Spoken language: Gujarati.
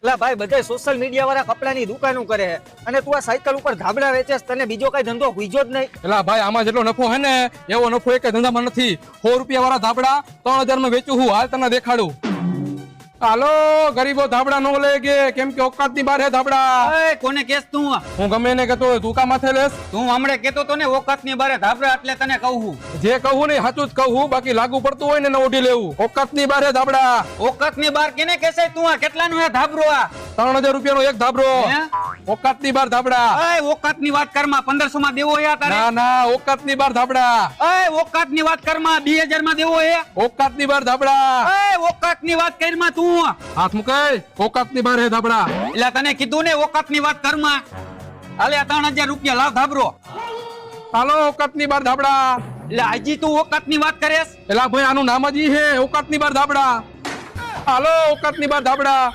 લા ભાઈ બધા સોશિયલ મીડિયા વાળા કપડાની દુકાનો કરે છે અને તું આ સાયકલ ઉપર ધાબળા વેચેસ, તને બીજો કઈ ધંધો હુઈજો જ નહીં? એલા ભાઈ આમાં જેટલો નફો હે ને એવો નફો એક ધંધામાં નથી. 100 રૂપિયા વાળા ધાબળા 3000 માં વેચું હું. હાલ તને દેખાડું. હાલો ગરીબો ધાબળા નો લે કે કેમ કે ઓકાત ની બાર હે ધાબળા. એ કોને કેસ તું? હું ગમે એને કહેતો હોય, તું કા માથે લેસ? તું હમણે કેતો તો ને ઓકાત ની બારે ધાબળા, એટલે તને કહું. જે કહું ને સાચું જ કહું, બાકી લાગુ પડતું હોય ને ન ઉઠી લેવું. ઓકાત ની બાર હે ધાબળા. ઓકાત ની બાર કેને કેસે તું? આ કેટલાનું હે ધાબળો? આ 3000 રૂપિયાનો એક ધાબળો. હે? ઓકાત ની બાર ધાબળા. એ ઓકાત ની વાત કરમાં 1500 માં દેવો હે તારે? ના ના, ઓકાત ની બાર ધાબળા. એ ઓકાત ની વાત કરમાં 2000 માં દેવો હે? ઓકાત ની બાર ધાબળા. એ ઓકાત ની વાત કરમાં તું? હાથ મુકાય. ઓકાત ની બાર હે ધાબળા. એટલે તને કીધું ને ઓકાત ની વાત કરમાં. હાલે 3000 રૂપિયા લાવ ધાબળો. હાલો ઓકાત ની બાર ધાબળા. એટલે હજી તું ઓકાત ની વાત કરેસ? એલા ભાઈ આનું નામ જ ઈ હે, ઓકાત ની બાર ધાબળા. હાલો ઓકાત ની બાર ધાબળા.